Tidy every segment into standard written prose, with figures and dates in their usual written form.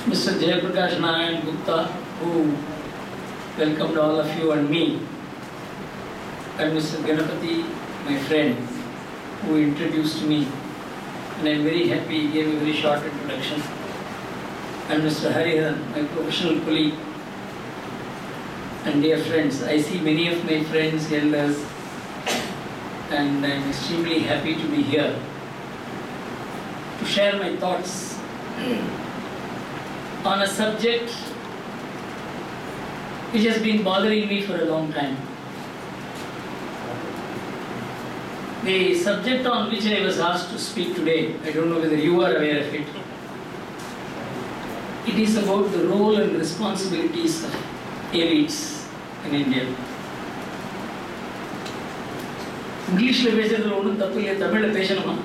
Mr. Jayaprakash Narayan Gupta, who welcomed all of you and me, and Mr. Ganapati, my friend, who introduced me, and I am very happy he gave a very short introduction, and Mr. Hariharan, my professional colleague, and dear friends. I see many of my friends, elders, and I am extremely happy to be here to share my thoughts on a subject which has been bothering me for a long time. The subject on which I was asked to speak today, I don't know whether you are aware of it. It is about the role and responsibilities of elites in India. English le பேசுறதுல ஒன்றும் தப்பு இல்லை, தமிழ்ல பேசணுமா?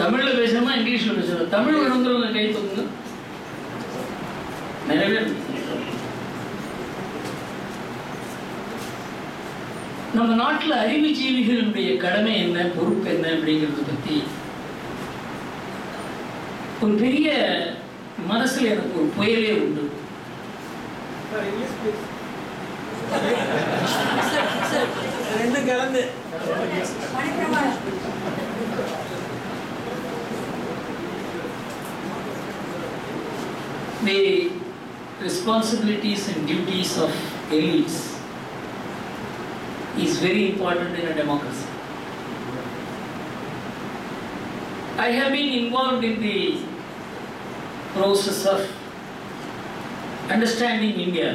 தமிழ்ல பேசணுமா இங்கிலீஷ்ல பேசணும்? தமிழ் வேணுங்கிறவங்க கை தூக்குங்க. நிறைய பேர். நம்ம நாட்டில் அறிவுஜீவிகளுடைய கடமை என்ன, பொறுப்பு என்ன அப்படிங்கிறத பற்றி ஒரு பெரிய மனசுல எனக்கு ஒரு புயலே உண்டு. The responsibilities and duties of elites is very important in a democracy. I have been involved in the process of understanding India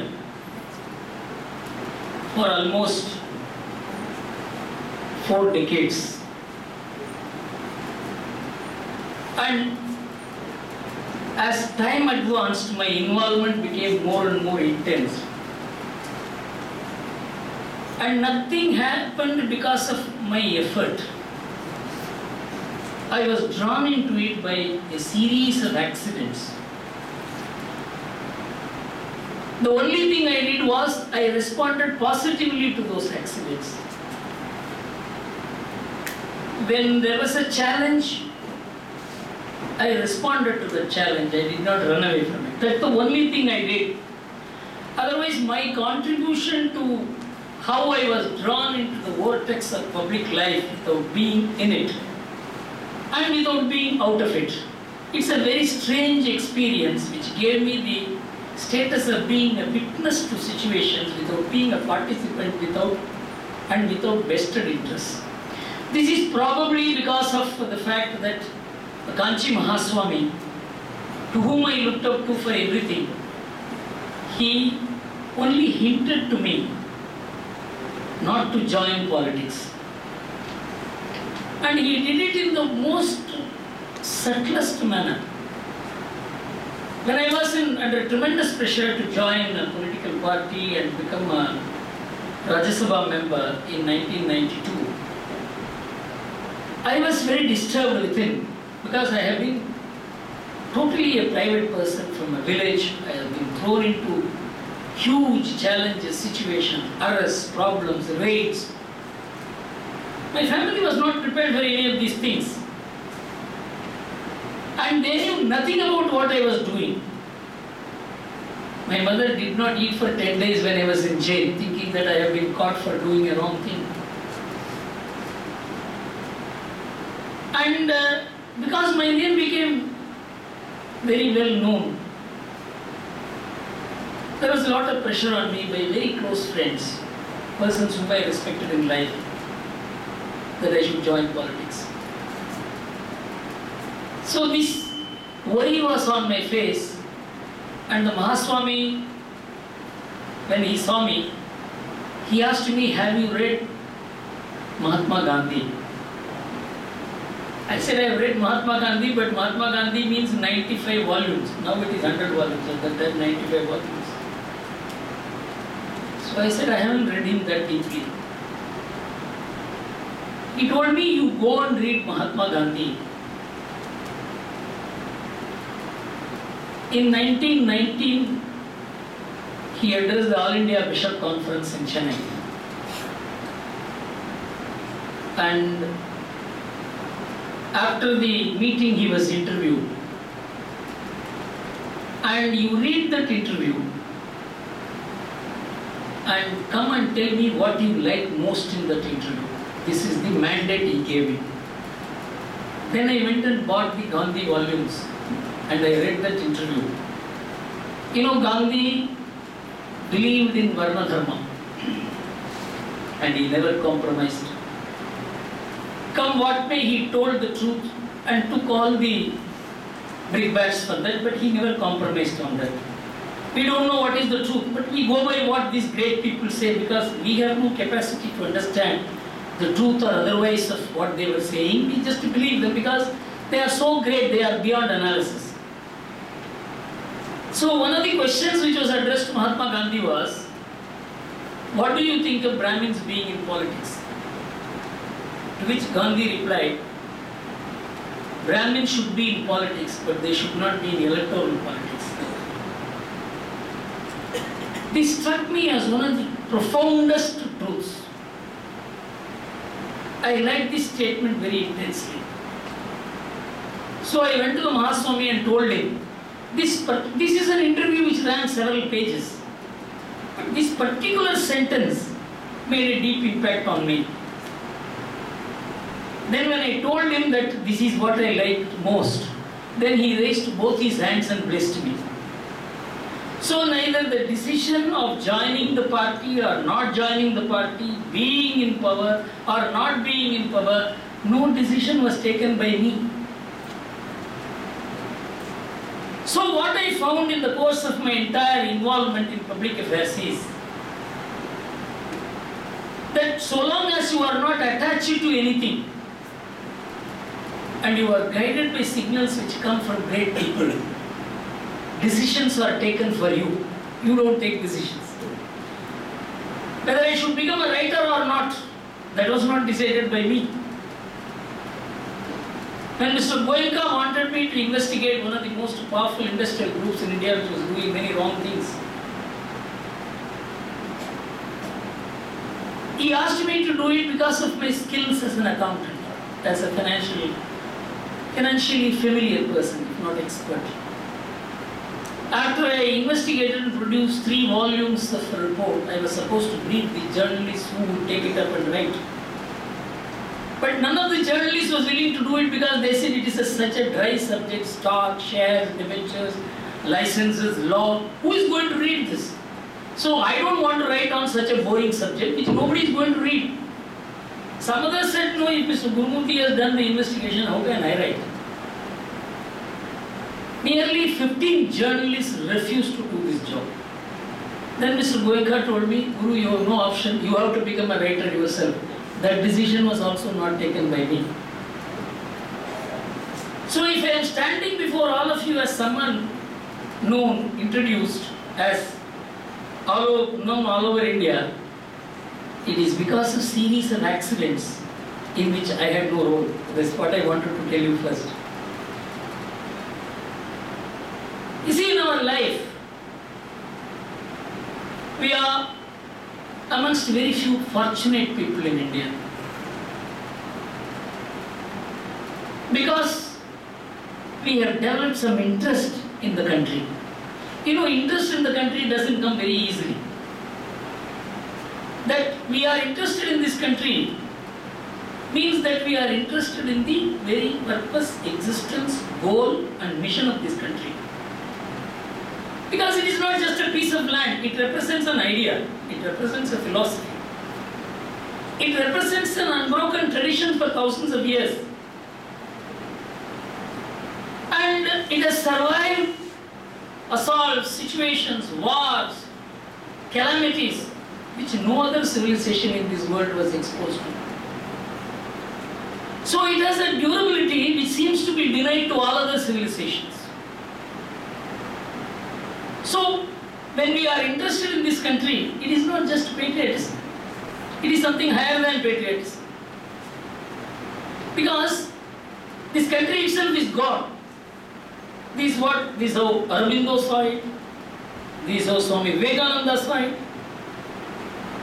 for almost 4 decades. And as time advanced, my involvement became more and more intense. And nothing happened because of my effort. I was drawn into it by a series of accidents. The only thing I did was I responded positively to those accidents. When there was a challenge, I responded to the challenge. I did not run away from it. That's the only thing I did. Otherwise, my contribution to how I was drawn into the vortex of public life without being in it and without being out of it, it's a very strange experience which gave me the status of being a witness to situations without being a participant, without vested interest. This is probably because of the fact that Kanchi Mahaswami, to whom I looked up to for everything, he only hinted to me not to join politics. And he did it in the most subtlest manner. When I was under tremendous pressure to join a political party and become a Rajya Sabha member in 1992, I was very disturbed within, because I have been totally a private person from a village. I have been thrown into huge challenges, situations, arrests, problems, raids. My family was not prepared for any of these things. And they knew nothing about what I was doing. My mother did not eat for 10 days when I was in jail, thinking that I have been caught for doing a wrong thing. And because my name became very well known, there was a lot of pressure on me by very close friends, persons whom I respected in life, that I should join politics. So this worry was on my face, and the Mahaswami, when he saw me, he asked me, "Have you read Mahatma Gandhi?" I said, "I have read Mahatma Gandhi, but Mahatma Gandhi means 95 volumes. Now it is 100 volumes, at that time 95 volumes. So I said, "I haven't read him that deeply." He told me, "You go and read Mahatma Gandhi." In 1919, he addressed the All India Bishop Conference in Chennai. And after the meeting, he was interviewed. and you read that interview and come and tell me what you like most in that interview. This is the mandate he gave me. Then I went and bought the Gandhi volumes and I read that interview. You know, Gandhi believed in Varna Dharma and he never compromised. Come what may, he told the truth and took all the brickbats for that, but he never compromised on that. We don't know what is the truth, but we go by what these great people say because we have no capacity to understand the truth or otherwise of what they were saying. We just believe them because they are so great, they are beyond analysis. So one of the questions which was addressed to Mahatma Gandhi was, what do you think of Brahmins being in politics? To which Gandhi replied, Brahmins should be in politics, but they should not be in electoral politics. This struck me as one of the profoundest truths. I liked this statement very intensely. So I went to the Mahaswami and told him, this is an interview which ran several pages. But this particular sentence made a deep impact on me. Then when I told him that this is what I liked most, then he raised both his hands and blessed me. So neither the decision of joining the party or not joining the party, being in power or not being in power, no decision was taken by me. So what I found in the course of my entire involvement in public affairs is that so long as you are not attached to anything and you are guided by signals which come from great people, decisions are taken for you. You don't take decisions. Whether I should become a writer or not, that was not decided by me. When Mr. Goenka wanted me to investigate one of the most powerful industrial groups in India which was doing many wrong things, he asked me to do it because of my skills as an accountant, as a financially familiar person, if not expert. After I investigated and produced 3 volumes of a report, I was supposed to brief the journalists who would take it up and write. But none of the journalists was willing to do it because they said it is such a dry subject, stock, shares, debentures, licenses, law. Who is going to read this? So I don't want to write on such a boring subject which nobody is going to read. Some others said, no, if Mr. Gurumurthy has done the investigation, how can I write? Nearly 15 journalists refused to do this job. Then Mr. Goenka told me, Guru, you have no option, you have to become a writer yourself. That decision was also not taken by me. So if I am standing before all of you as someone known, introduced as known all over India, it is because of series of accidents in which I had no role. That's what I wanted to tell you first. You see, in our life, we are amongst very few fortunate people in India. Because we have developed some interest in the country. You know, interest in the country doesn't come very easily. That we are interested in this country means that we are interested in the very purpose, existence, goal and mission of this country. Because it is not just a piece of land, it represents an idea, it represents a philosophy. It represents an unbroken tradition for thousands of years. And it has survived assaults, situations, wars, calamities, which no other civilization in this world was exposed to. So it has a durability which seems to be denied to all other civilizations. So, when we are interested in this country, it is not just patriotism. It is something higher than patriotism. Because this country itself is God. This is how Aurobindo saw it. This is how Swami Vivekananda saw it.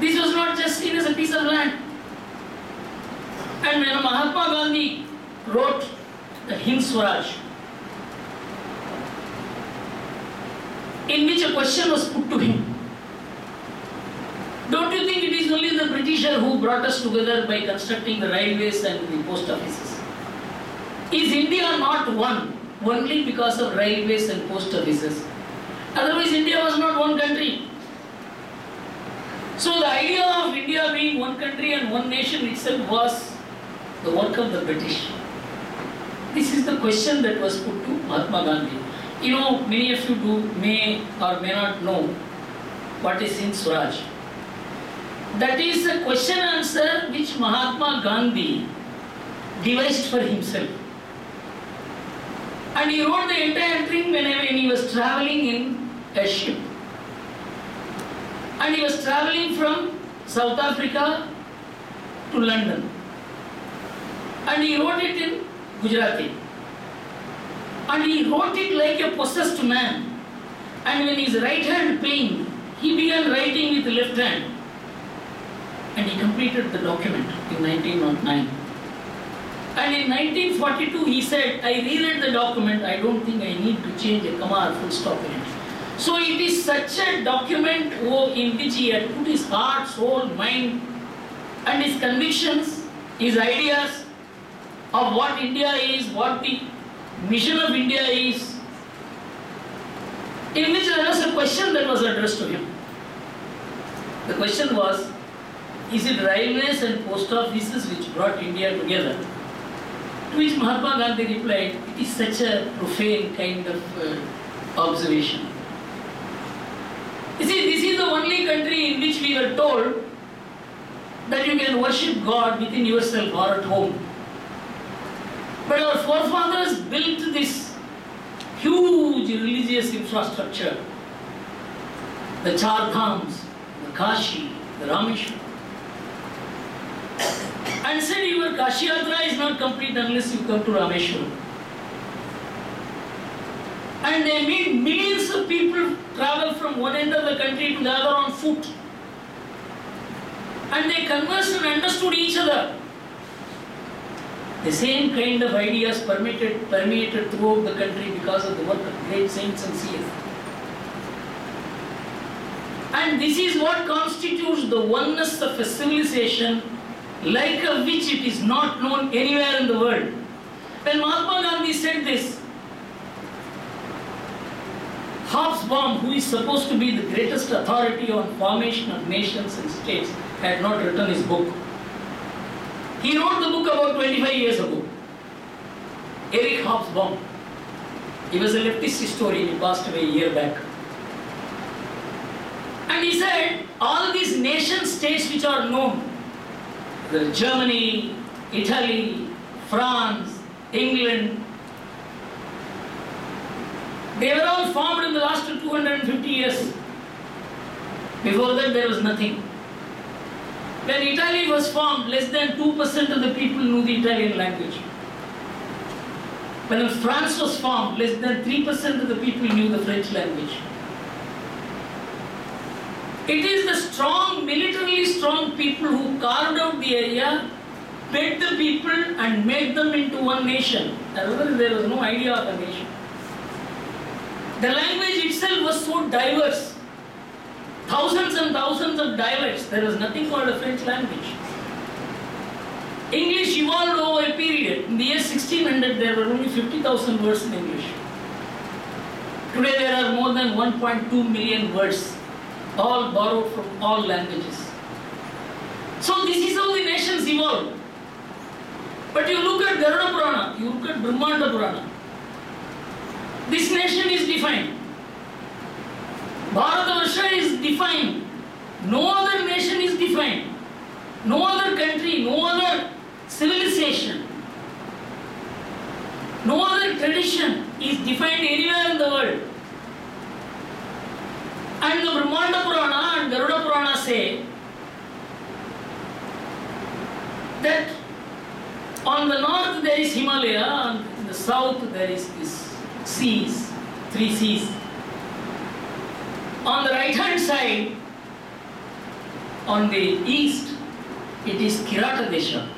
This was not just seen as a piece of land. And when Mahatma Gandhi wrote the Hind Swaraj, in which a question was put to him. Don't you think it is only the Britisher who brought us together by constructing the railways and the post offices? Is India not one only because of railways and post offices? Otherwise India was not one country. So the idea of India being one country and one nation itself was the work of the British. This is the question that was put to Mahatma Gandhi. You know, many of you may or may not know what is Hind Swaraj. That is a question answer which Mahatma Gandhi devised for himself. And he wrote the entire thing when he was traveling in a ship. And he was traveling from South Africa to London. And he wrote it in Gujarati. And he wrote it like a possessed man. And when his right hand pained, he began writing with the left hand. And he completed the document in 1909. And in 1942 he said, I reread the document, I don't think I need to change a comma or full stop in it. So it is such a document in which he had put his heart, soul, mind and his convictions, his ideas of what India is, what the mission of India is, in which there was a question that was addressed to him. The question was, is it railways and post offices which brought India together? To which Mahatma Gandhi replied, it is such a profane kind of observation. You see, this is the only country in which we were told that you can worship God within yourself or at home. But our forefathers built this huge religious infrastructure, the Char Dhams, the Kashi, the Rameshwar, and said your Kashi Yatra is not complete unless you come to Rameshwar. And they made millions of people travel from one end of the country to the other on foot. And they conversed and understood each other. The same kind of ideas permeated throughout the country because of the work of great saints and seers. And this is what constitutes the oneness of a civilization like of which it is not known anywhere in the world. When Mahatma Gandhi said this, Hobsbawm, who is supposed to be the greatest authority on formation of nations and states, had not written his book. He wrote the book about 25 years ago. Eric Hobsbawm. He was a leftist historian, he passed away a year back. And he said, all these nation states which are known, the Germany, Italy, France, England, they were all formed in the last 250 years. Before that there was nothing. When Italy was formed, less than 2% of the people knew the Italian language. When France was formed, less than 3% of the people knew the French language. It is the strong, militarily strong people who carved out the area, fed the people and made them into one nation. Otherwise there was no idea of a nation. The language itself was so diverse. Thousands and thousands of dialects. There was nothing called a French language. English evolved over a period. In the year 1600, there were only 50,000 words in English. Today there are more than 1.2 million words, all borrowed from all languages. So this is how the nations evolved. But you look at Garuda Purana, you look at Brahmanda Purana. This nation is defined. Bharatavarsha is defined. No other nation is defined. No other country, no other civilization, no other tradition is defined anywhere in the world. And the Brahmanda Purana and Garuda Purana say that on the north there is Himalaya, and in the south there is this seas, 3 seas. On the right hand side, on the east, it is Kirata Desha.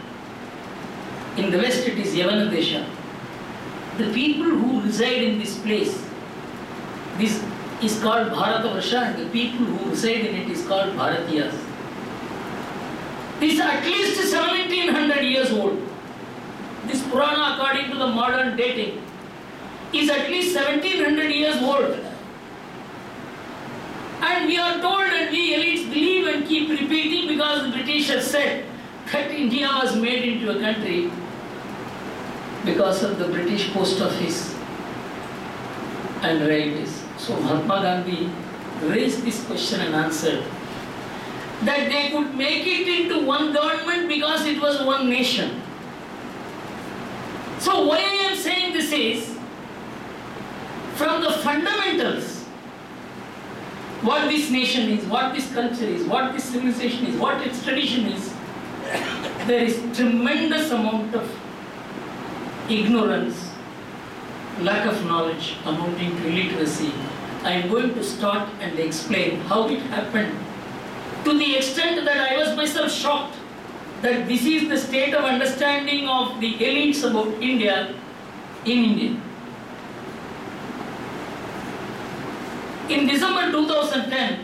In the west, it is Yavana Desha. The people who reside in this place, this is called Bharatavarsha and the people who reside in it is called Bharatiyas. This is at least 1700 years old. This Purana, according to the modern dating, is at least 1700 years old. And we are told, and we elites believe and keep repeating, because the British have said that India was made into a country because of the British post office and railways. So Mahatma Gandhi raised this question and answered that they could make it into one government because it was one nation. So why I am saying this is, from the fundamentals, what this nation is, what this culture is, what this civilization is, what its tradition is, there is tremendous amount of ignorance, lack of knowledge amounting to illiteracy. I am going to start and explain how it happened, to the extent that I was myself shocked that this is the state of understanding of the elites about India in India. In December 2010,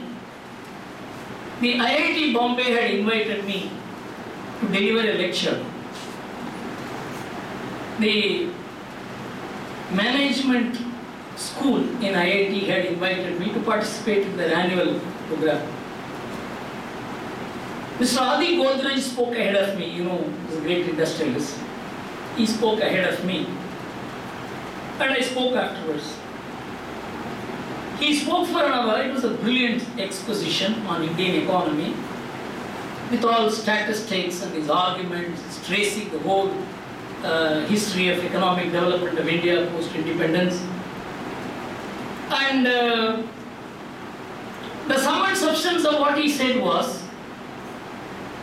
the IIT Bombay had invited me to deliver a lecture. The management school in IIT had invited me to participate in their annual program. Mr. Adi Godrej spoke ahead of me, he's a great industrialist. He spoke ahead of me, and I spoke afterwards. He spoke for an hour. It was a brilliant exposition on Indian economy, with all statistics and his arguments, tracing the whole history of economic development of India post-independence. And the sum and substance of what he said was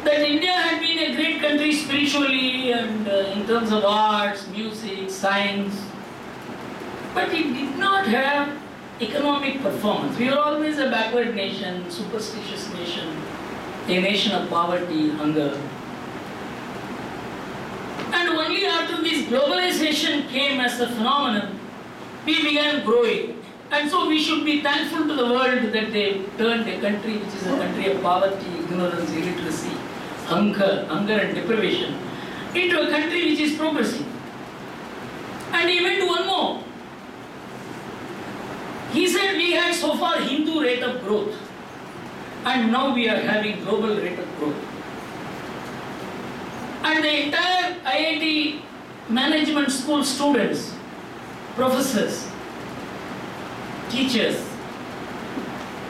that India had been a great country spiritually and in terms of arts, music, science, but it did not have economic performance. We were always a backward nation, superstitious nation, a nation of poverty, hunger. And only after this globalization came as a phenomenon, we began growing. And so we should be thankful to the world that they turned a country which is a country of poverty, ignorance, illiteracy, hunger and deprivation into a country which is progressing. And he went one more. He said we had so far Hindu rate of growth, and now we are having global rate of growth. And the entire IIT management school students, professors, teachers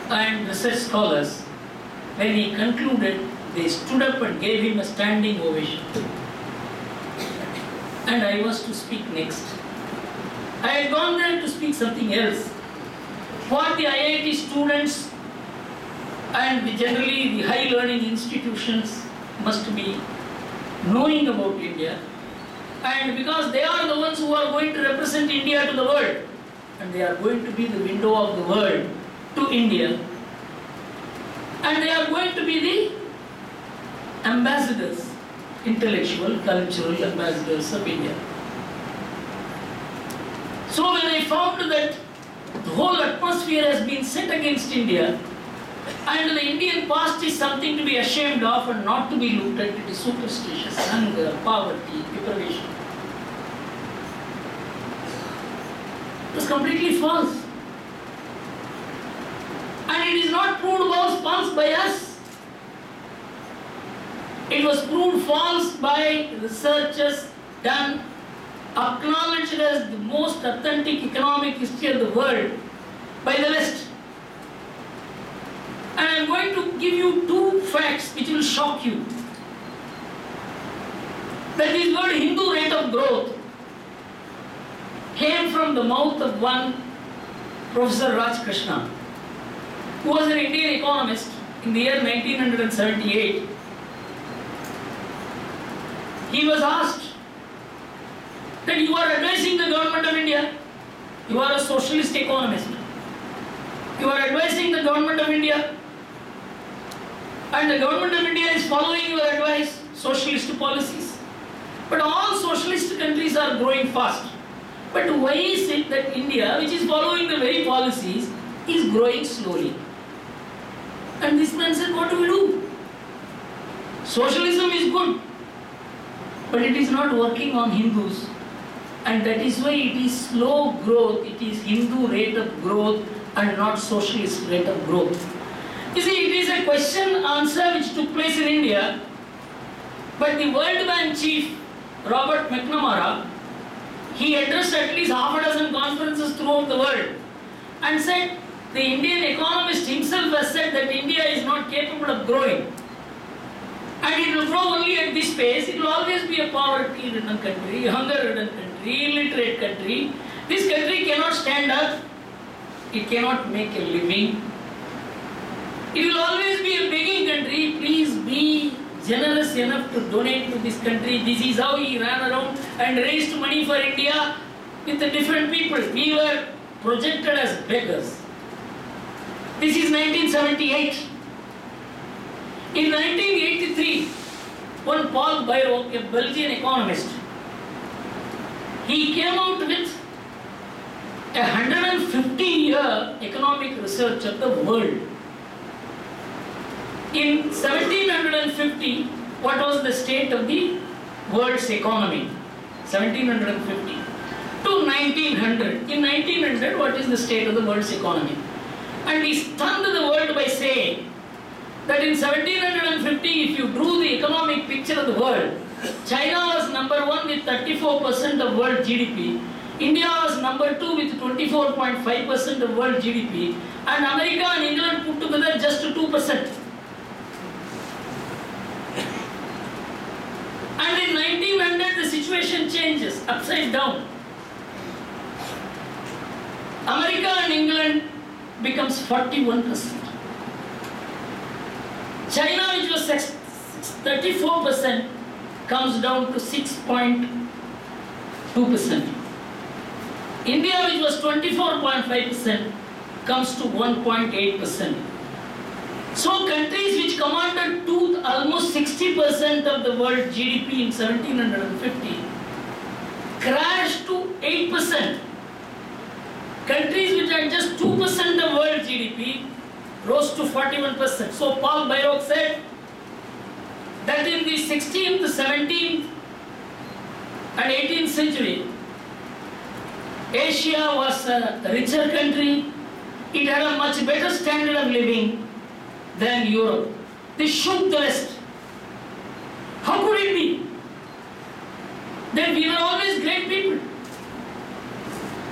and research scholars, when he concluded, they stood up and gave him a standing ovation. And I was to speak next. I had gone there to speak something else. What the IIT students and generally the high learning institutions must be knowing about India, and because they are the ones who are going to represent India to the world, and they are going to be the window of the world to India, and they are going to be the ambassadors, intellectual, cultural ambassadors of India. So when I found that the whole atmosphere has been set against India, and the Indian past is something to be ashamed of and not to be looked at, it is superstitious, hunger, poverty, deprivation. It was completely false. And it is not proved false by us. It was proved false by researchers done, acknowledged as the most authentic economic history of the world by the West. And I am going to give you two facts which will shock you. That this word Hindu rate of growth came from the mouth of one Professor Raj Krishna, who was an Indian economist in the year 1978. He was asked that you are advising the government of India, you are a socialist economist, you are advising the government of India, and the government of India is following your advice, socialist policies. But all socialist countries are growing fast. But why is it that India, which is following the very policies, is growing slowly. And this man said, what do we do? Socialism is good, but it is not working on Hindus. And that is why it is slow growth, it is Hindu rate of growth and not socialist rate of growth. You see, it is a question answer which took place in India, but the World Bank chief, Robert McNamara, he addressed at least half a dozen conferences throughout the world and said, the Indian economist himself has said that India is not capable of growing. And it will grow only at this pace. It will always be a poverty-ridden country, hunger-ridden country, illiterate country. This country cannot stand up. It cannot make a living. It will always be a begging country. Please be generous enough to donate to this country. This is how he ran around and raised money for India with the different people. We were projected as beggars. This is 1978. In 1983, one Paul Bairoch, a Belgian economist, he came out with a 150-year economic research of the world. In 1750, what was the state of the world's economy? 1750 to 1900. In 1900, what is the state of the world's economy? And he stunned the world by saying that in 1750, if you drew the economic picture of the world, China was number 1 with 34% of world GDP, India was number 2 with 24.5% of world GDP, and America and England put together just 2%. And in 1900, the situation changes, upside down. America and England becomes 41%. China, which was 34%, comes down to 6.2%. India, which was 24.5%, comes to 1.8%. So countries which commanded almost 60% of the world GDP in 1750 crashed to 8%. Countries which had just 2% of world GDP rose to 41%. So Paul Bairoch said that in the 16th, 17th and 18th century, Asia was a richer country. It had a much better standard of living than Europe. They shook the West. How could it be that we were always great people?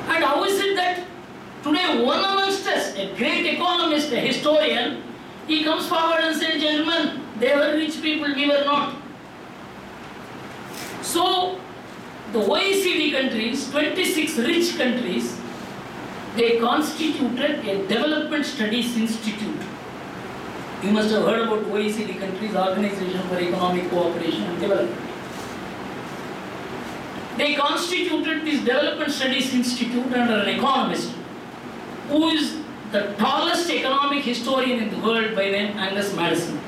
And how is it that today one amongst us, a great economist, a historian, he comes forward and says, gentlemen, they were rich people, we were not. So, the OECD countries, 26 rich countries, they constituted a development studies institute. You must have heard about OECD countries, Organization for Economic Cooperation and Development. They constituted this development studies institute under an economist who is the tallest economic historian in the world by name Angus Madison.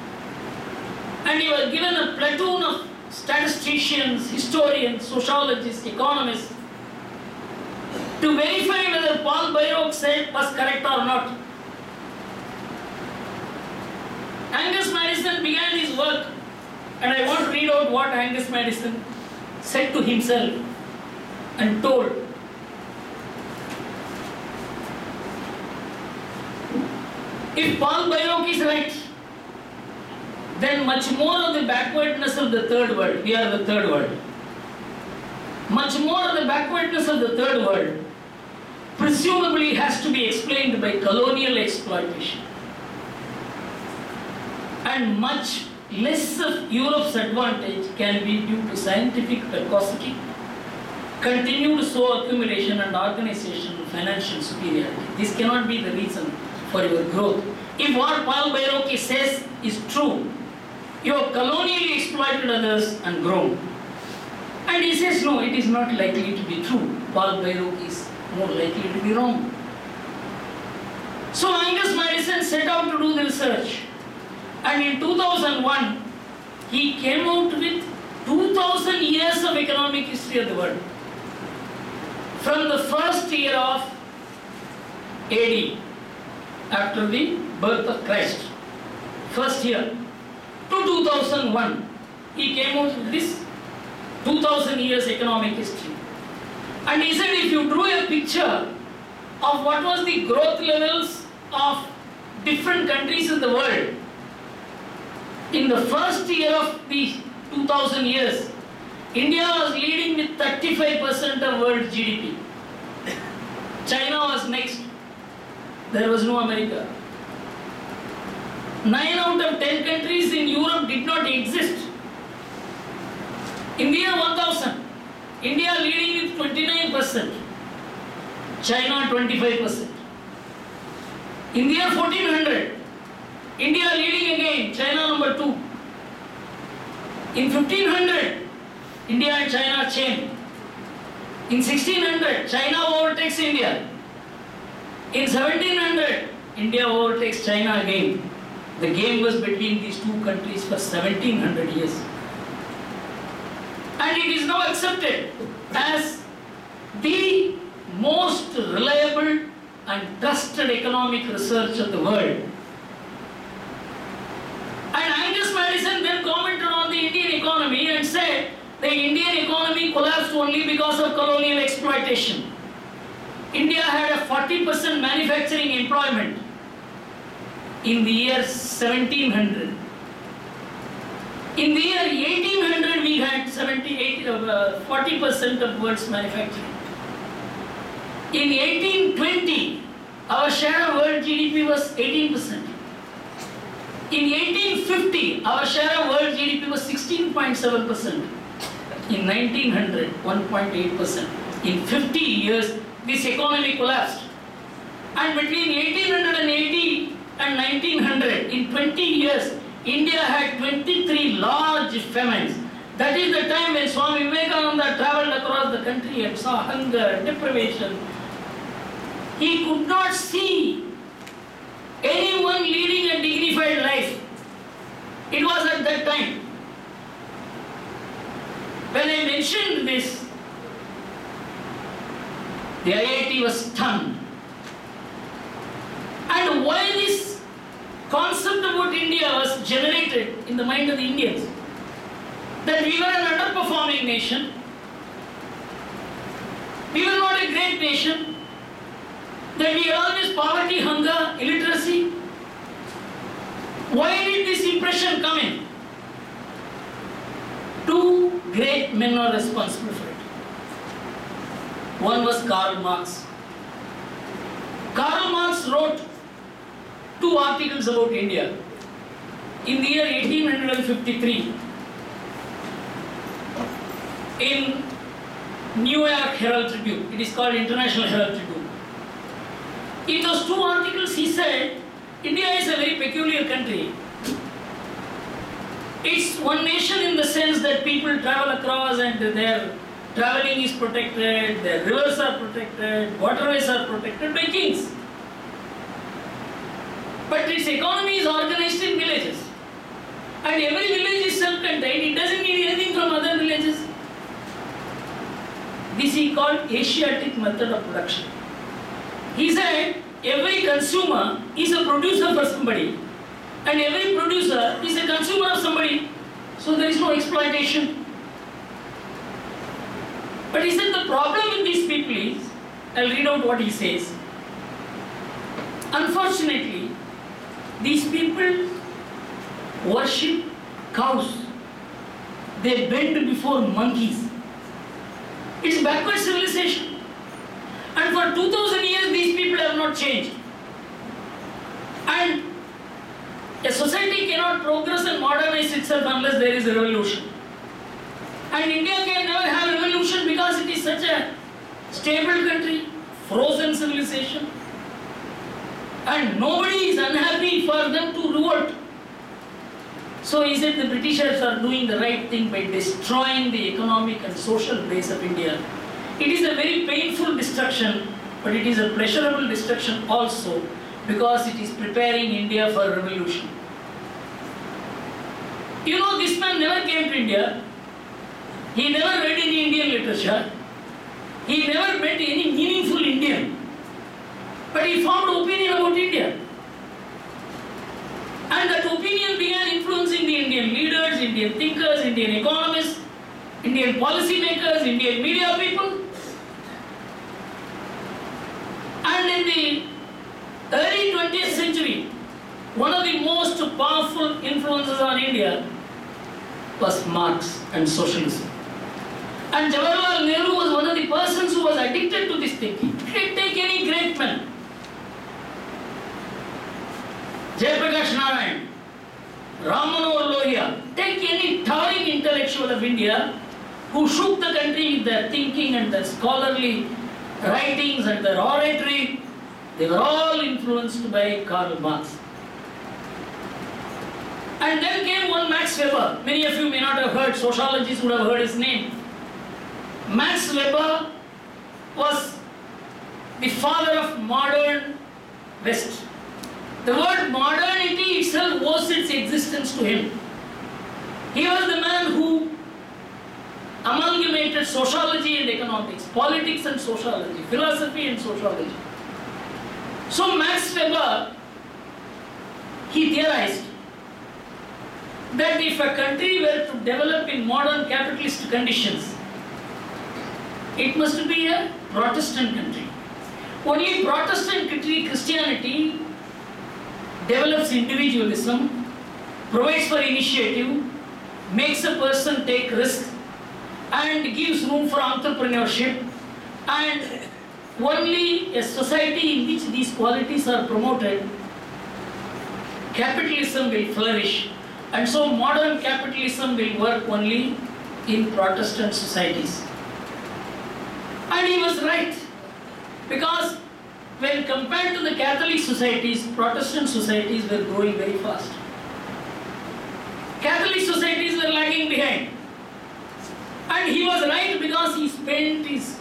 And he was given a platoon of statisticians, historians, sociologists, economists to verify whether Paul Bairoch said was correct or not. Angus Madison began his work, and I want to read out what Angus Madison said to himself and told. If Paul Bairoch is right, then much more of the backwardness of the third world, we are the third world, much more of the backwardness of the third world presumably has to be explained by colonial exploitation. And much less of Europe's advantage can be due to scientific precocity, continued slow accumulation and organization and financial superiority. This cannot be the reason for your growth. If what Paul Bairoch says is true, you have colonially exploited others and grown. And he says, no, it is not likely to be true. Paul Bairoch is more likely to be wrong. So Angus Madison set out to do the research. And in 2001, he came out with 2000 years of economic history of the world. From the first year of AD after the birth of Christ. First year to 2001, he came out with this 2000 years economic history. And he said if you drew a picture of what was the growth levels of different countries in the world, in the first year of the 2000 years, India was leading with 35% of world GDP. China was next. There was no America. 9 out of 10 countries in Europe did not exist. In the year 1000, India leading with 29%, China 25%. In the year 1400, India leading again, China number 2. In 1500, India and China chain. In 1600, China overtakes India. In 1700, India overtakes China again. The game was between these two countries for 1700 years. And it is now accepted as the most reliable and trusted economic research of the world. And Angus Madison then commented on the Indian economy and said the Indian economy collapsed only because of colonial exploitation. India had a 40% manufacturing employment in the year 1700. In the year 1800, we had 40% of world's manufacturing. In 1820, our share of world GDP was 18%. In 1850, our share of world GDP was 16.7%. In 1900, 1.8%. In 50 years, this economy collapsed. And between 1880 and 1900, in 20 years, India had 23 large famines. That is the time when Swami Vivekananda traveled across the country and saw hunger, deprivation. He could not see anyone leading a dignified life. It was at that time. When I mentioned this, the IIT was stunned. And why this concept about India was generated in the mind of the Indians? That we were an underperforming nation. We were not a great nation. That we had always poverty, hunger, illiteracy. Why did this impression come in? Two great men are responsible for it. One was Karl Marx. Karl Marx wrote 2 articles about India in the year 1853 in New York Herald Tribune. It is called International Herald Tribune. In those 2 articles he said, India is a very peculiar country. It's one nation in the sense that people travel across and their traveling is protected, their rivers are protected, waterways are protected by kings. But its economy is organized in villages. And every village is self-contained. It doesn't need anything from other villages. This he called Asiatic method of production. He said every consumer is a producer for somebody and every producer is a consumer of somebody. So there is no exploitation. But he said the problem with these people is, I'll read out what he says. Unfortunately, these people worship cows. They bend before monkeys. It's backward civilization. And for 2000 years, these people have not changed. And a society cannot progress and modernize itself unless there is a revolution. And India can never have a revolution because it is such a stable country, frozen civilization. And nobody is unhappy for them to revolt. So he said the Britishers are doing the right thing by destroying the economic and social base of India. It is a very painful destruction, but it is a pleasurable destruction also because it is preparing India for revolution. You know, this man never came to India. He never read any Indian literature. He never met any meaningful Indian. But he formed opinion about India. And that opinion began influencing the Indian leaders, Indian thinkers, Indian economists, Indian policy makers, Indian media people. And in the early 20th century, one of the most powerful influences on India was Marx and socialism. And Jawaharlal Nehru was one of the persons who was addicted to this thinking. Take any great man. Jayaprakash Narayan, Ram Manohar Lohia, take any towering intellectual of India who shook the country with their thinking and their scholarly writings and their oratory. They were all influenced by Karl Marx. And then came one Max Weber. Many of you may not have heard, sociologists would have heard his name. Max Weber was the father of modern West. The word modernity itself owes its existence to him. He was the man who amalgamated sociology and economics, politics and sociology, philosophy and sociology. So Max Weber, he theorized that if a country were to develop in modern capitalist conditions, it must be a Protestant country. Only Protestant country, Christianity, develops individualism, provides for initiative, makes a person take risk, and gives room for entrepreneurship, and only a society in which these qualities are promoted, capitalism will flourish. And so modern capitalism will work only in Protestant societies. And he was right, because when compared to the Catholic societies, Protestant societies were growing very fast. Catholic societies were lagging behind. And he was right, because he spent his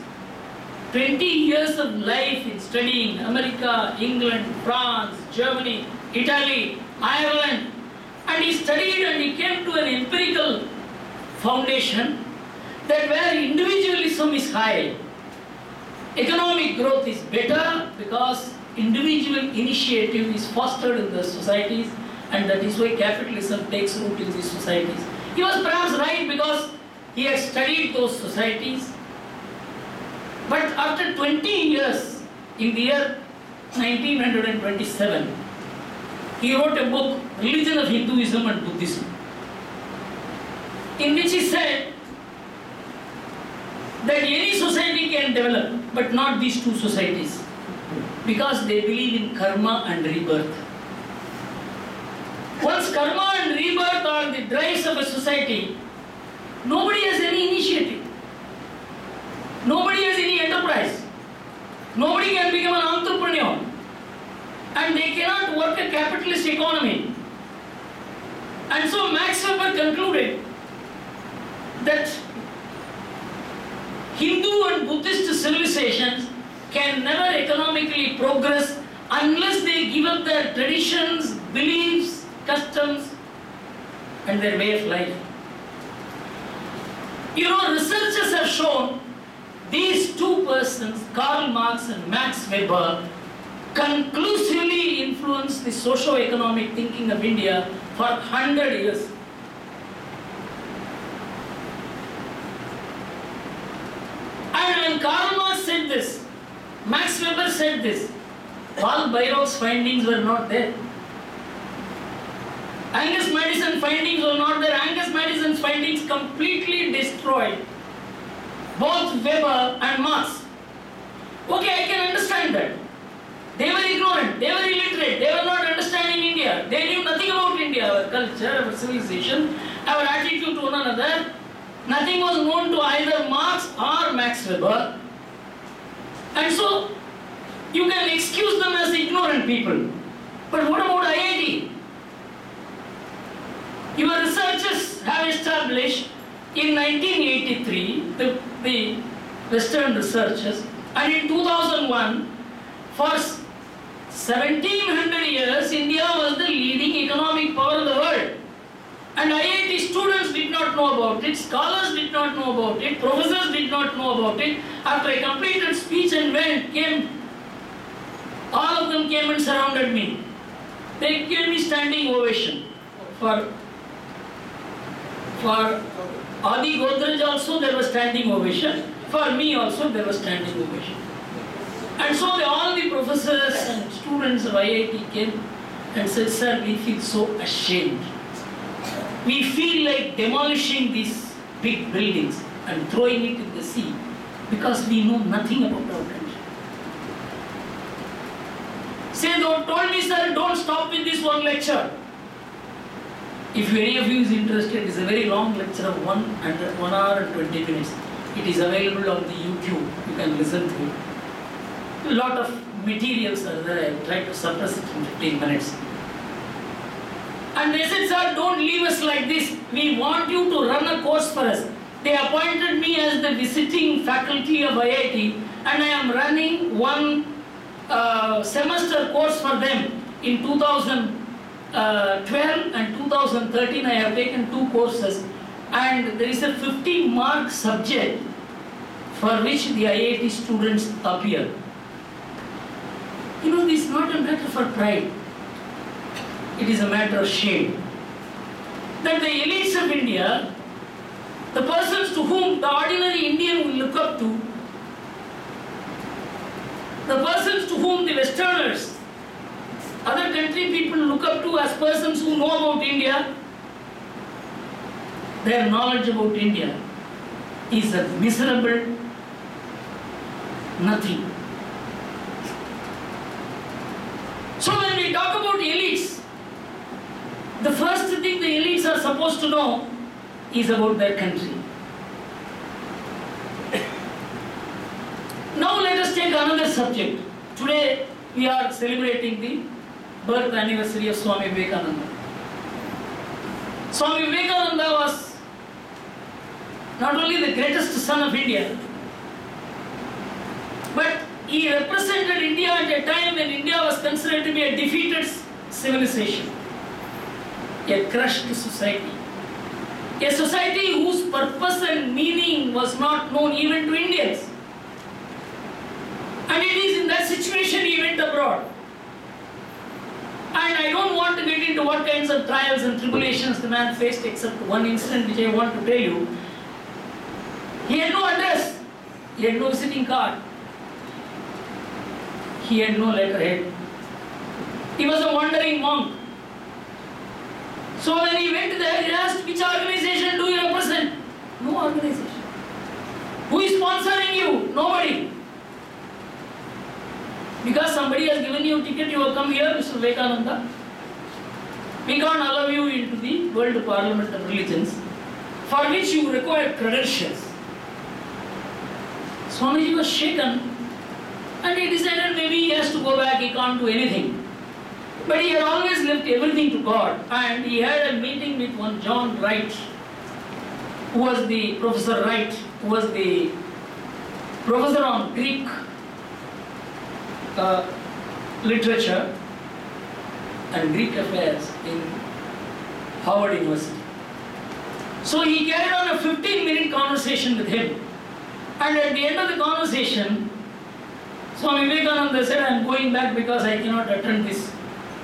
20 years of life in studying America, England, France, Germany, Italy, Ireland. And he studied and he came to an empirical foundation that where individualism is high, economic growth is better, because individual initiative is fostered in the societies, and that is why capitalism takes root in these societies. He was perhaps right, because he had studied those societies. But after 20 years, in the year 1927, he wrote a book, Religion of Hinduism and Buddhism, in which he said that any society can develop, but not these two societies, because they believe in karma and rebirth. Once karma and rebirth are the drives of a society, nobody has any initiative. Nobody has any enterprise. Nobody can become an entrepreneur. And they cannot work a capitalist economy. And so Max Weber concluded that Hindu and Buddhist civilizations can never economically progress unless they give up their traditions, beliefs, customs, and their way of life. You know, researchers have shown these two persons, Karl Marx and Max Weber, conclusively influenced the socio-economic thinking of India for 100 years. And when Karl Marx said this, Max Weber said this, Paul Bairoch's findings were not there. Angus Madison's findings were not there. Angus Madison's findings completely destroyed both Weber and Marx. Okay, I can understand that. They were ignorant, they were illiterate, they were not understanding India. They knew nothing about India, our culture, our civilization, our attitude to one another. Nothing was known to either Marx or Max Weber. And so, you can excuse them as ignorant people. But what about IIT? Your researchers have established in 1983, the Western researchers, and in 2001, for 1700 years, India was the leading economic power of the world. And IIT students did not know about it, scholars did not know about it, professors did not know about it. After I completed speech and all of them came and surrounded me. They gave me standing ovation. For Adi Godrej also there was standing ovation. For me also there was standing ovation. And so all the professors and students of IIT came and said, sir, we feel so ashamed. We feel like demolishing these big buildings and throwing it in the sea because we know nothing about our country. Say, told me, sir, don't stop with this one lecture. If any of you is interested, it's a very long lecture of 1 hour and 20 minutes. It is available on the YouTube. You can listen to it. A lot of materials are there. I tried to suppress it in 15 minutes. And they said, sir, don't leave us like this. We want you to run a course for us. They appointed me as the visiting faculty of IIT, and I am running one semester course for them. In 2012 and 2013, I have taken 2 courses, and there is a 50-mark subject for which the IIT students appear. You know, this is not a matter for pride. It is a matter of shame. That the elites of India, the persons to whom the ordinary Indian will look up to, the persons to whom the Westerners, other country people look up to as persons who know about India, their knowledge about India is a miserable nothing. So when we talk about elites, the first thing the elites are supposed to know is about their country. Now let us take another subject. Today we are celebrating the birth anniversary of Swami Vivekananda. Swami Vivekananda was not only the greatest son of India, but he represented India at a time when India was considered to be a defeated civilization, a crushed society, a society whose purpose and meaning was not known even to Indians. And it is in that situation he went abroad. And I don't want to get into what kinds of trials and tribulations the man faced, except one incident which I want to tell you. He had no address, he had no visiting card, he had no letterhead. He was a wandering monk. So when he went there, he asked, which organization do you represent? No organization. Who is sponsoring you? Nobody. Because somebody has given you a ticket, you have come here, Mr. Vivekananda. We can't allow you into the World Parliament of Religions, for which you require credentials. Swamiji was shaken, and he decided maybe he has to go back, he can't do anything. But he had always left everything to God, and he had a meeting with one John Wright, who was the Professor Wright, who was the professor on Greek literature and Greek affairs in Harvard University. So he carried on a 15-minute conversation with him. And at the end of the conversation, Swami Vivekananda said, I am going back because I cannot attend this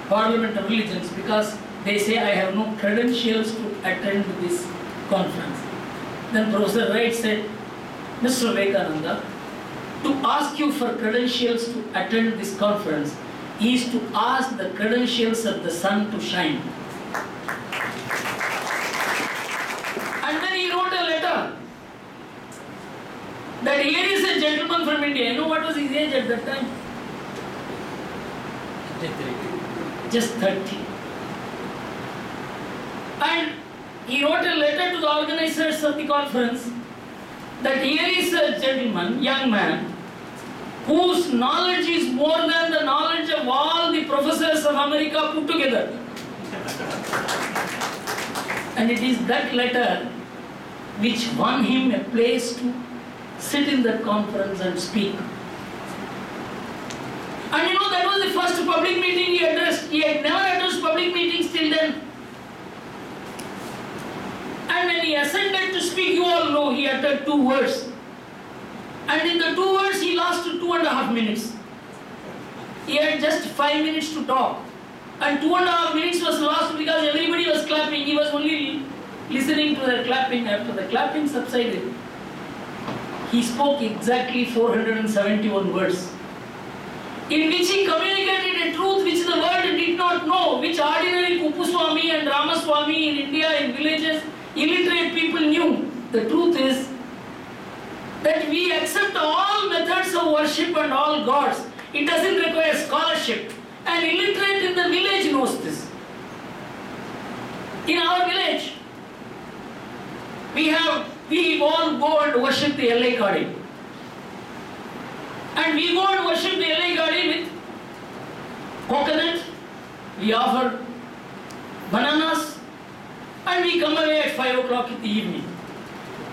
Parliament of Religions because they say I have no credentials to attend this conference. Then Professor Wright said, Mr. Vivekananda, to ask you for credentials to attend this conference is to ask the credentials of the sun to shine. And then he wrote a letter that here is a gentleman from India. You know what was his age at that time? Just 30. And he wrote a letter to the organizers of the conference that here is a gentleman, young man, whose knowledge is more than the knowledge of all the professors of America put together. And it is that letter which won him a place to sit in that conference and speak. And you know, that was the first public meeting he addressed. He had never addressed public meetings till then. And when he ascended to speak, you all know, he uttered 2 words. And in the 2 words, he lasted 2.5 minutes. He had just 5 minutes to talk. And 2.5 minutes was lost because everybody was clapping. He was only listening to their clapping. After the clapping subsided, he spoke exactly 471 words, in which he communicated a truth which the world did not know, which ordinary Kupuswami and Ramaswamy in India, in villages, illiterate people knew. The truth is that we accept all methods of worship and all gods. It doesn't require scholarship. An illiterate in the village knows this. In our village, we all go and worship the LA Gadi. And we go and worship the LA Gadi with coconut, we offer bananas, and we come away at 5 o'clock in the evening.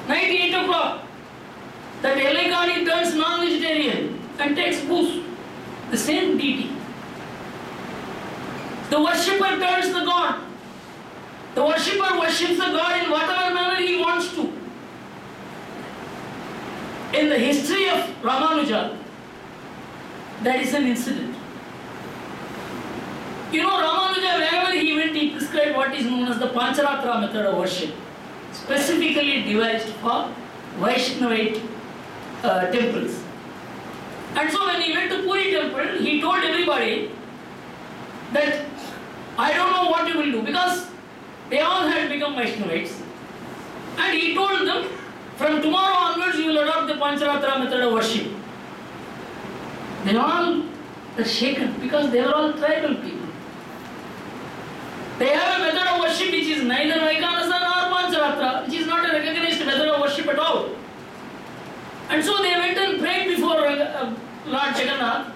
Night 8 o'clock, that LA Gadi turns non-vegetarian and takes booze. The same deity. The worshipper turns the God. The worshipper worships the God in whatever manner he wants to. In the history of Ramanuja, there is an incident. You know, Ramanuja, wherever he went, he prescribed what is known as the Pancharatra method of worship, specifically devised for Vaishnavite temples. And so when he went to Puri temple, he told everybody that I don't know what you will do, because they all had become Vaishnavites. And he told them, from tomorrow onwards you will adopt the Pancharatra method of worship. They all were shaken because they were all tribal people. They have a method of worship which is neither Vaikanasa nor Pancharatra, which is not a recognized method of worship at all. And so they went and prayed before Lord Jagannath.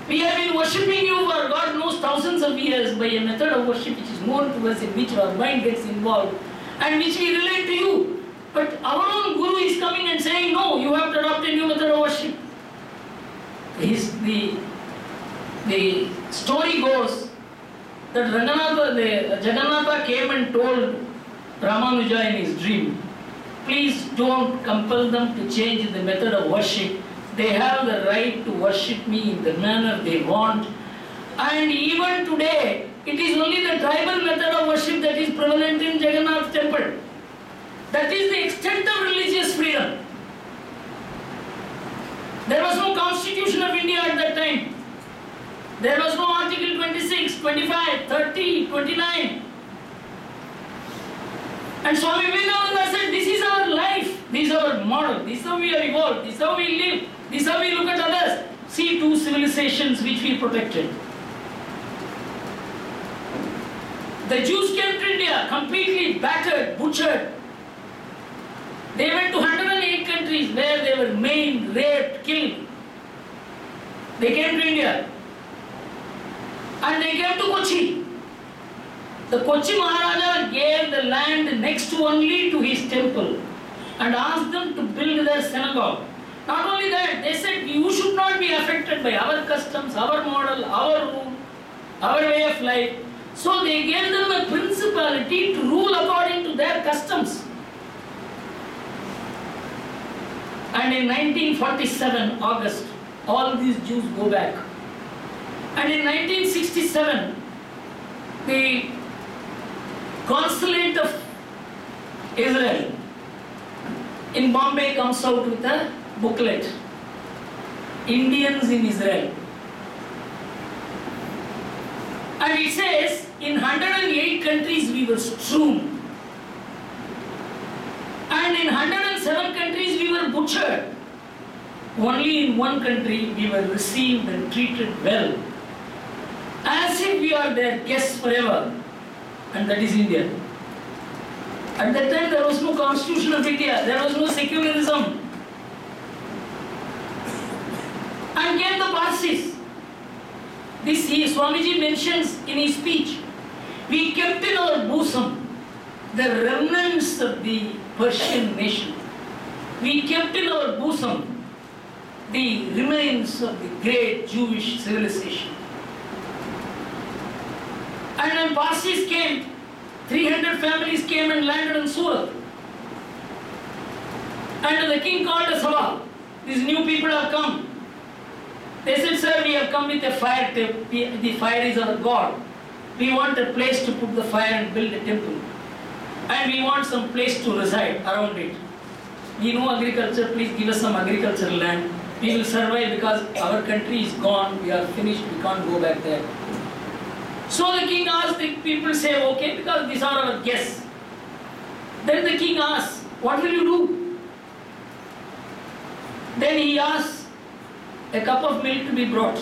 We have been worshipping you for God knows thousands of years by a method of worship which is known to us, in which our mind gets involved and which we relate to you. But our own Guru is coming and saying, no, you have to adopt a new method of worship. The story goes that Jagannatha came and told Ramanuja in his dream, please don't compel them to change the method of worship. They have the right to worship me in the manner they want. And even today, it is only the tribal method of worship that is prevalent in Jagannath temple. That is the extent of religious freedom. There was no constitution of India at that time. There was no article 26, 25, 30, 29. And Swami Vivekananda said, this is our life, this is our model, this is how we are evolved, this is how we live, this is how we look at others. See two civilizations which we protected. The Jews came to India completely battered, butchered. They went to 108 countries where they were maimed, raped, killed. They came to India. And they came to Kochi. The Kochi Maharaja gave the land next only to his temple and asked them to build their synagogue. Not only that, they said, you should not be affected by our customs, our model, our rule, our way of life. So they gave them a principality to rule according to their customs. And in 1947, August, all these Jews go back. And in 1967, the consulate of Israel in Bombay comes out with a booklet, Indians in Israel. And it says, in 108 countries we were strewn. And in 107 countries we were butchered. Only in one country we were received and treated well, as if we are their guests forever, and that is India. At that time there was no constitution of India, there was no secularism. And yet the Parsis, this Swamiji mentions in his speech, we kept in our bosom the remnants of the Persian nation. We kept in our bosom the remains of the great Jewish civilization. And when Parsis came, 300 families came and landed in Surat. And the king called a Sabha. These new people have come. They said, sir, we have come with a fire. The fire is our God. We want a place to put the fire and build a temple. And we want some place to reside around it. We know agriculture, please give us some agricultural land. We will survive because our country is gone, we are finished, we can't go back there. So the king asked, the people say, okay, because these are our guests. Then the king asks, what will you do? Then he asks a cup of milk to be brought.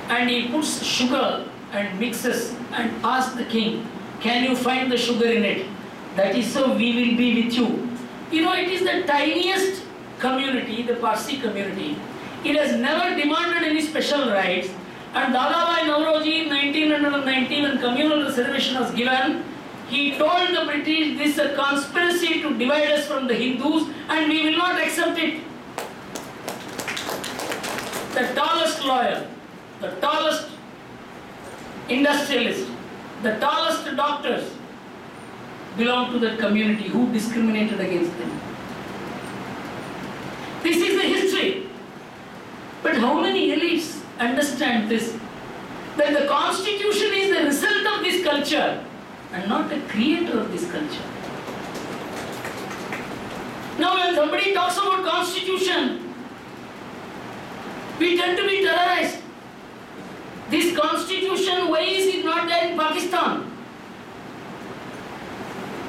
And he puts sugar and mixes and asks the king, can you find the sugar in it? That is so we will be with you. You know, it is the tiniest community, the Parsi community. It has never demanded any special rights. And Dadabhai Nauroji in 1919, when communal reservation was given, he told the British, this is a conspiracy to divide us from the Hindus and we will not accept it. The tallest lawyer, the tallest industrialist, the tallest doctors belong to that community who discriminated against them. This is the history. But how many elites understand this? That the constitution is the result of this culture and not the creator of this culture. Now when somebody talks about constitution, we tend to be terrorized. This constitution, why is it not there in Pakistan?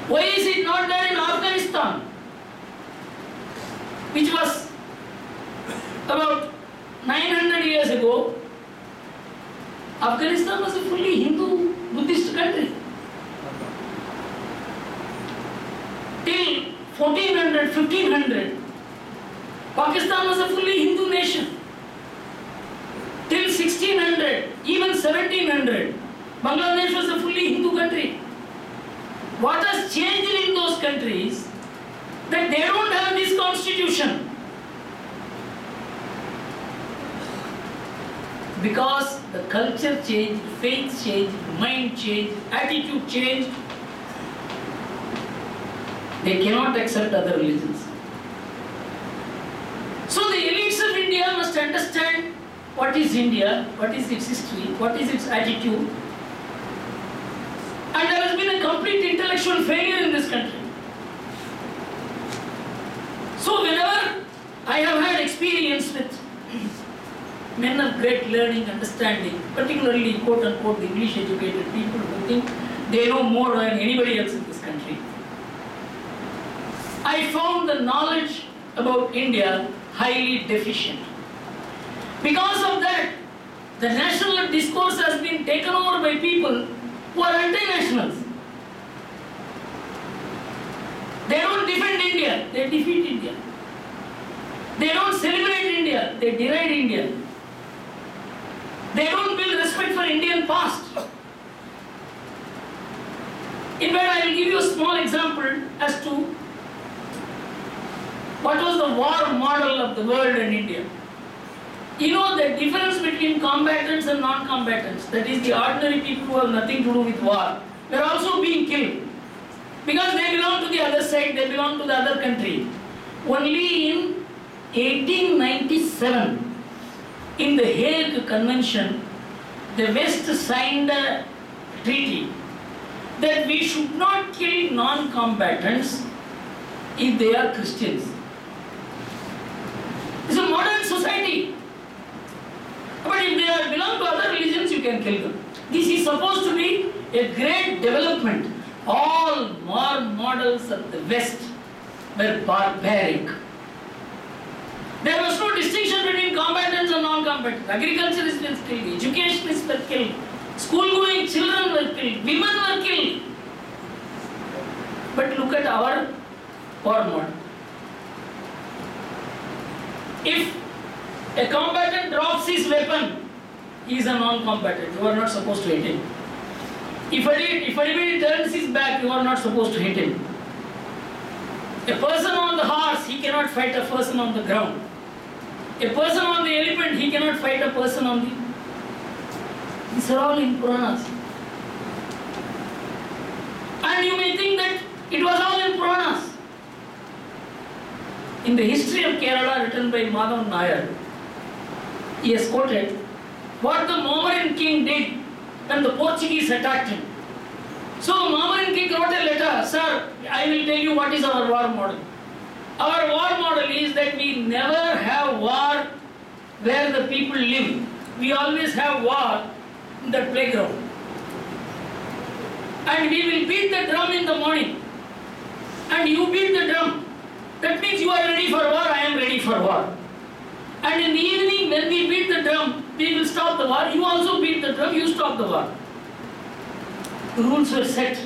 Why is it not there in Afghanistan? Which was about 900 years ago. Afghanistan was a fully Hindu Buddhist country. Till 1400, 1500, Pakistan was a fully Hindu nation. Till 1600, even 1700, Bangladesh was a fully Hindu country. What has changed in those countries? That they don't have this constitution. Because the culture changed, faith changed, mind changed, attitude changed. They cannot accept other religions. So the elites of India must understand what is India, what is its history, what is its attitude. And there has been a complete intellectual failure in this country. So whenever I have had experience with men of great learning, understanding, particularly quote-unquote English educated people who think they know more than anybody else in this country, I found the knowledge about India highly deficient. Because of that, the national discourse has been taken over by people who are anti-nationals. They don't defend India, they defeat India. They don't celebrate India, they deride India. They don't build respect for Indian past. In fact, I will give you a small example as to what was the war model of the world and India. You know the difference between combatants and non-combatants, that is the ordinary people who have nothing to do with war, they are also being killed. Because they belong to the other side, they belong to the other country. Only in 1897, in the Hague Convention, the West signed a treaty that we should not kill non-combatants if they are Christians. It's a modern society. But if they belong to other religions, you can kill them. This is supposed to be a great development. All war models of the West were barbaric. There was no distinction between combatants and non-combatants. Agriculturists were killed, educationists were killed, school-going children were killed, women were killed. But look at our war model. If a combatant drops his weapon, he is a non-combatant. You are not supposed to hit him. If anybody turns his back, you are not supposed to hit him. A person on the horse, he cannot fight a person on the ground. A person on the elephant, he cannot fight a person on the... These are all in Puranas. And you may think that it was all in Puranas. In the history of Kerala written by Madhav Nair, he has quoted what the Mohammedan king did when the Portuguese attacked him. So the Mohammedan king wrote a letter, sir, I will tell you what is our war model. Our war model is that we never have war where the people live. We always have war in the playground. And we will beat the drum in the morning. And you beat the drum. That means you are ready for war, I am ready for war. And in the evening when we beat the drum, we will stop the war. You also beat the drum, you stop the war. The rules were set.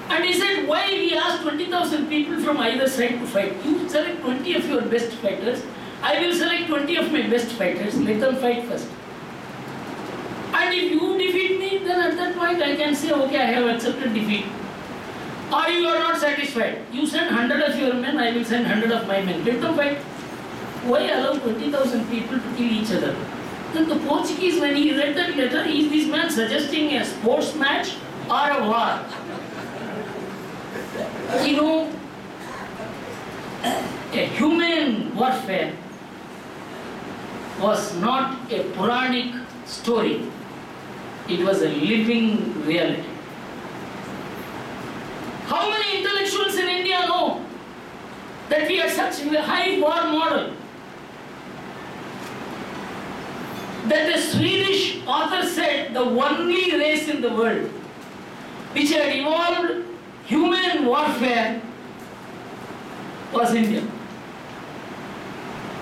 And he said, why we ask 20,000 people from either side to fight? You select 20 of your best fighters. I will select 20 of my best fighters. Let them fight first. And if you defeat me, then at that point I can say, okay, I have accepted defeat. Or you are not satisfied. You send 100 of your men, I will send 100 of my men. Let them fight. Why allow 20,000 people to kill each other? Then the Portuguese, when he read that letter, is this man suggesting a sports match or a war? You know, a human warfare was not a Puranic story. It was a living reality. How many intellectuals in India know that we are such a high war model? That the Swedish author said the only race in the world which had evolved human warfare was India.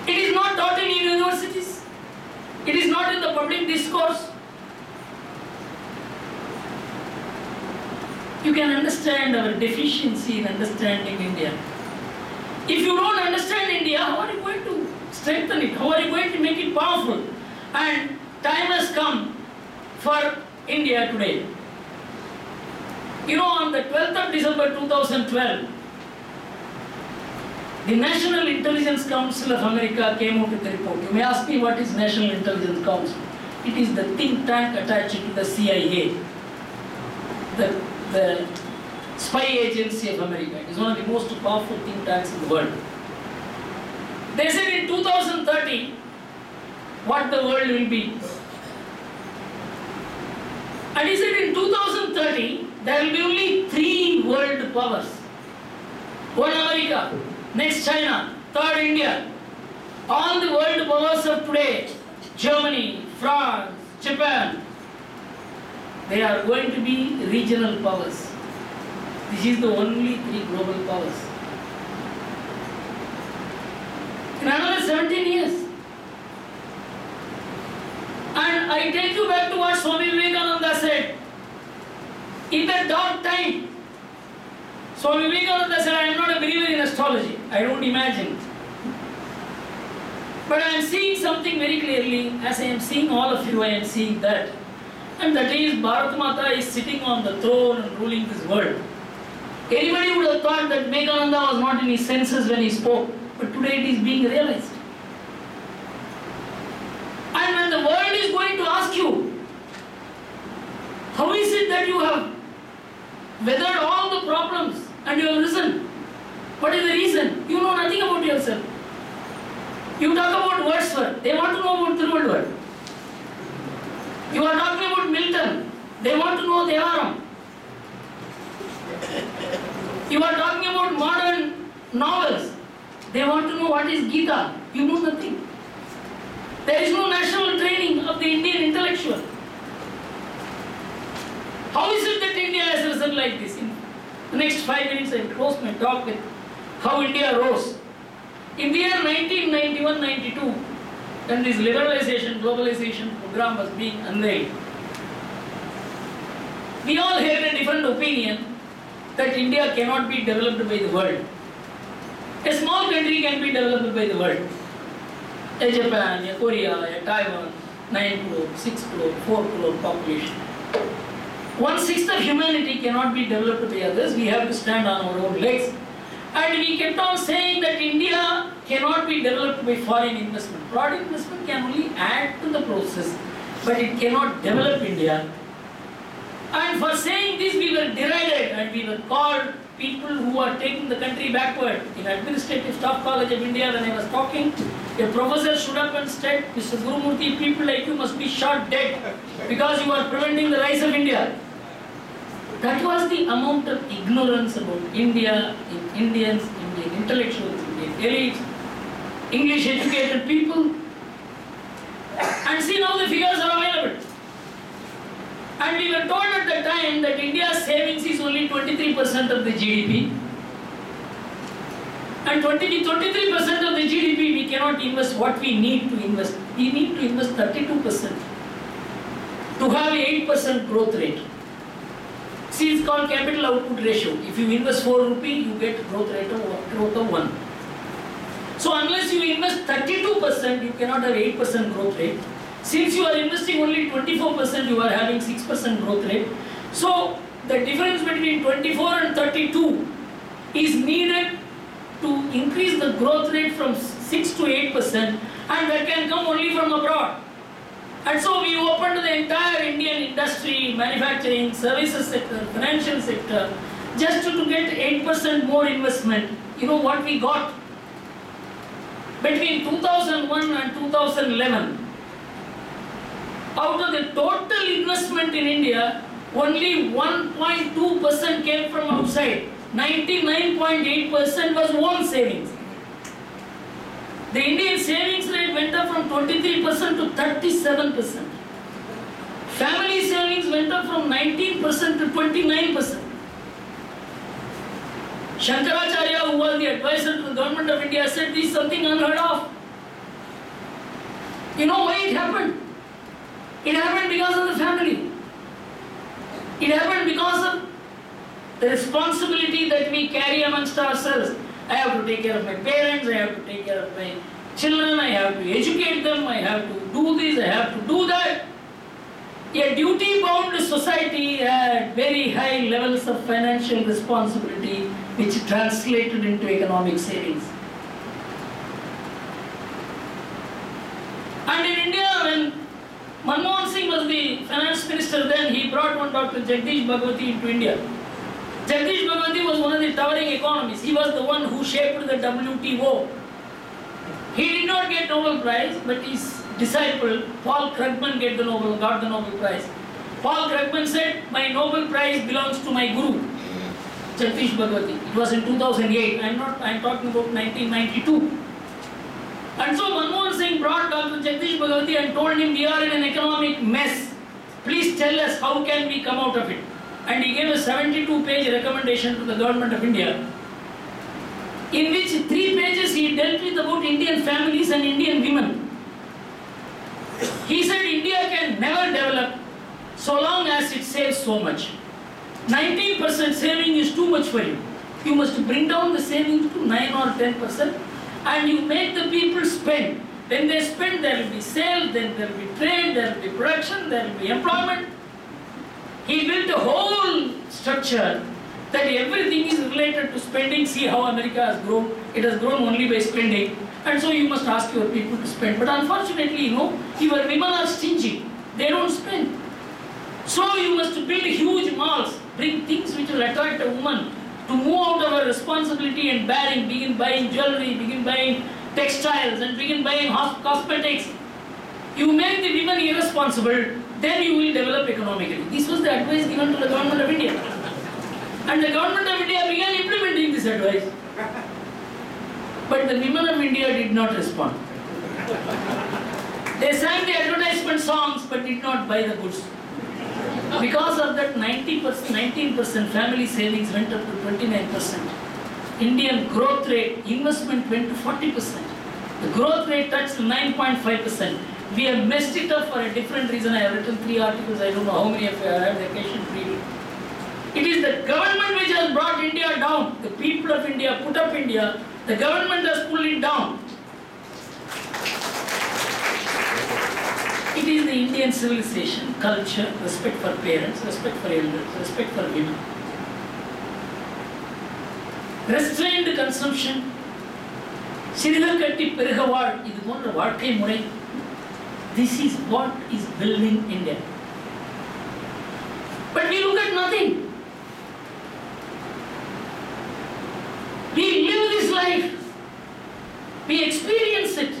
It is not taught in universities. It is not in the public discourse. You can understand our deficiency in understanding India. If you don't understand India, how are you going to strengthen it? How are you going to make it powerful? And time has come for India today. You know, on the 12th of December 2012, the National Intelligence Council of America came out with a report. You may ask me what is National Intelligence Council. It is the think tank attached to the CIA, the spy agency of America. It is one of the most powerful think tanks in the world. They said in 2030, what the world will be. And he said in 2030, there will be only 3 world powers. One America, next China, third India. All the world powers of today, Germany, France, Japan, they are going to be regional powers. This is the only 3 global powers. In another 17 years. And I take you back to what Swami Vivekananda said. In that dark time, Swami Vivekananda said, I am not a believer in astrology. I don't imagine. But I am seeing something very clearly. As I am seeing all of you, I am seeing that. And that is Bharat Mata is sitting on the throne and ruling this world. Anybody would have thought that Vivekananda was not in his senses when he spoke. But today it is being realized. And when the world is going to ask you, how is it that you have weathered all the problems and you have risen? What is the reason? You know nothing about yourself. You talk about Wordsworth, they want to know about Tiruvallur. You are talking about Milton, they want to know Devaram. You are talking about modern novels, they want to know what is Gita. You know nothing. There is no national training of the Indian intellectual. How is it that India has risen like this? In the next 5 minutes I will close my talk with how India rose. In the year 1991-92, when this liberalization, globalization program was being unveiled, we all had a different opinion that India cannot be developed by the world. A small country can be developed by the world. A Japan, a Korea, a Taiwan, 9 crore, 6 crore, 4 crore population. 1/6 of humanity cannot be developed by others. We have to stand on our own legs. And we kept on saying that India cannot be developed by foreign investment. Foreign investment can only add to the process, but it cannot develop India. And for saying this, we were derided and we were called people who are taking the country backward. In Administrative Staff College of India, when I was talking, a professor stood up and said, Mr. Gurumurthy, people like you must be shot dead because you are preventing the rise of India. That was the amount of ignorance about India, Indians, Indian intellectuals, Indian elites, English educated people. And see, now the figures are available. And we were told at the time that India's savings is only 23% of the GDP. And 23% of the GDP we cannot invest what we need to invest. We need to invest 32% to have 8% growth rate. See, it's called capital output ratio. If you invest 4 rupee, you get growth of 1. So unless you invest 32%, you cannot have 8% growth rate. Since you are investing only 24%, you are having 6% growth rate. So the difference between 24 and 32 is needed to increase the growth rate from 6 to 8%, and that can come only from abroad. And so we opened the entire Indian industry, manufacturing, services sector, financial sector, just to get 8% more investment. You know what we got? Between 2001 and 2011, out of the total investment in India, only 1.2% came from outside. 99.8% was own savings. The Indian savings rate went up from 23% to 37%. Family savings went up from 19% to 29%. Shankaracharya, who was the advisor to the government of India, said this is something unheard of. You know why it happened? It happened because of the family. It happened because of the responsibility that we carry amongst ourselves. I have to take care of my parents, I have to take care of my children, I have to educate them, I have to do this, I have to do that. A duty-bound society had very high levels of financial responsibility, which translated into economic savings. And in India, when Manmohan Singh was the finance minister then, he brought one Dr. Jagdish Bhagwati into India. Jagdish Bhagwati was one of the towering economists. He was the one who shaped the WTO. He did not get Nobel Prize, but his disciple, Paul Krugman, got the Nobel Prize. Paul Krugman said, my Nobel Prize belongs to my guru, Jagdish Bhagwati. It was in 2008. I'm talking about 1992. And so Manmohan Singh brought Dr. Jagdish Bhagwati and told him, we are in an economic mess. Please tell us how can we come out of it. And he gave a 72-page recommendation to the government of India, in which 3 pages he dealt with about Indian families and Indian women. He said India can never develop so long as it saves so much. 19% saving is too much for you. You must bring down the savings to 9 or 10%, and you make the people spend. When they spend, there will be sales, then there will be trade, there will be production, there will be employment. He built a whole structure that everything is related to spending. See how America has grown. It has grown only by spending. And so you must ask your people to spend. But unfortunately, your women are stingy. They don't spend. So you must build huge malls, bring things which will attract a woman to move out of her responsibility and begin buying jewelry, begin buying textiles, and begin buying cosmetics. You make the women irresponsible, then you will develop economically. This was the advice given to the government of India. And the government of India began implementing this advice. But the women of India did not respond. They sang the advertisement songs but did not buy the goods. Because of that, 19% family savings went up to 29%. Indian growth rate, investment went to 40%. The growth rate touched 9.5%. We have messed it up for a different reason. I have written 3 articles. I don't know how many of you have had the occasion to read it. It is the government which has brought India down. The people of India put up India. The government has pulled it down. It is the Indian civilization, culture, respect for parents, respect for elders, respect for women. Restrained consumption. Sirigalkatti Perigawad, idu pondra vaalkai murai. This is what is building India. But we look at nothing. life. We experience it.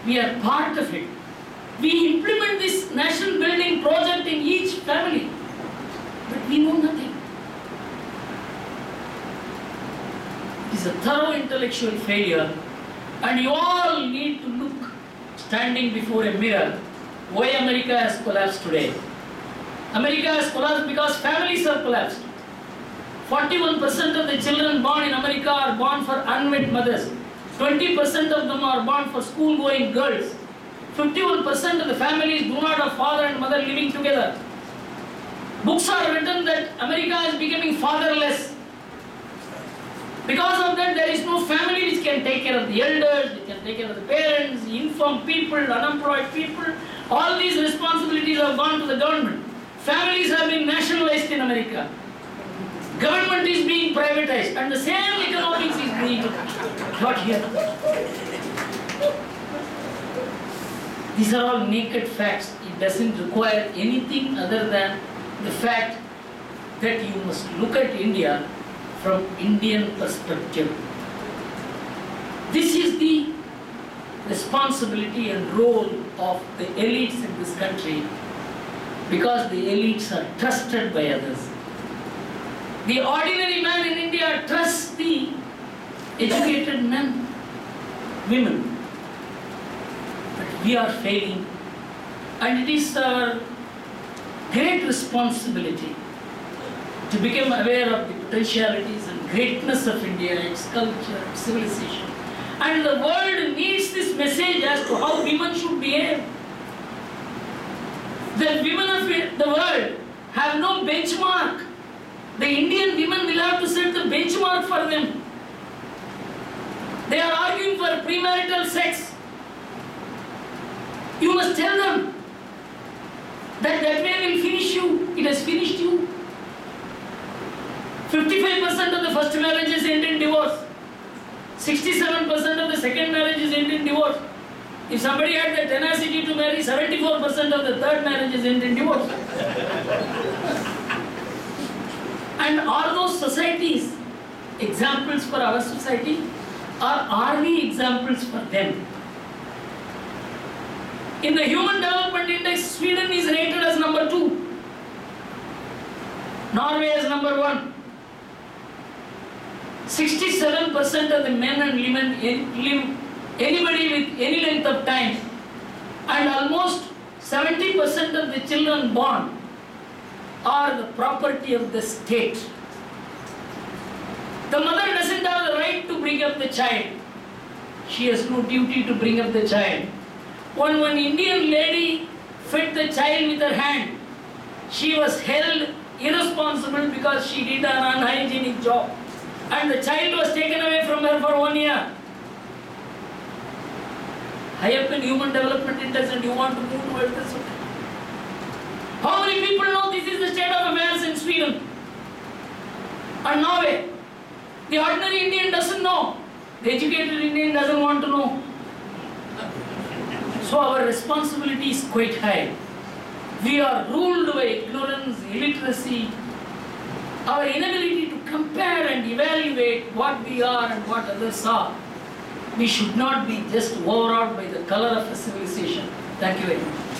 We are part of it. We implement this national building project in each family. But we know nothing. It is a thorough intellectual failure, and you all need to look, standing before a mirror, why America has collapsed today. America has collapsed because families have collapsed. 41% of the children born in America are born for unwed mothers. 20% of them are born for school-going girls. 51% of the families do not have father and mother living together. Books are written that America is becoming fatherless. Because of that, there is no family which can take care of the elders, which can take care of the parents, the infirm people, unemployed people. All these responsibilities have gone to the government. Families have been nationalized in America. Government is being privatized, and the same economics is being taught here. These are all naked facts. It doesn't require anything other than the fact that you must look at India from Indian perspective. This is the responsibility and role of the elites in this country, because the elites are trusted by others. The ordinary man in India trusts the educated men, women. But we are failing, and it is our great responsibility to become aware of the potentialities and greatness of India, its culture, its civilization. And the world needs this message as to how women should behave. The women of the world have no benchmark. The Indian women will have to set the benchmark for them. They are arguing for premarital sex. You must tell them that that way will finish you. It has finished you. 55% of the first marriages end in divorce. 67% of the second marriages end in divorce. If somebody had the tenacity to marry, 74% of the third marriages end in divorce. And are those societies examples for our society, or are we examples for them? In the Human Development Index, Sweden is rated as number 2. Norway is number 1. 67% of the men and women live anybody with any length of time, and almost 70% of the children born are the property of the state. The mother doesn't have the right to bring up the child. She has no duty to bring up the child. When one Indian lady fed the child with her hand, she was held irresponsible because she did an unhygienic job, and the child was taken away from her for 1 year. High up in Human Development Index, and you want to move towards this? How many people know this is the state of affairs in Sweden and Norway? The ordinary Indian doesn't know. The educated Indian doesn't want to know. So our responsibility is quite high. We are ruled by ignorance, illiteracy, our inability to compare and evaluate what we are and what others are. We should not be just overawed by the color of a civilization. Thank you very much.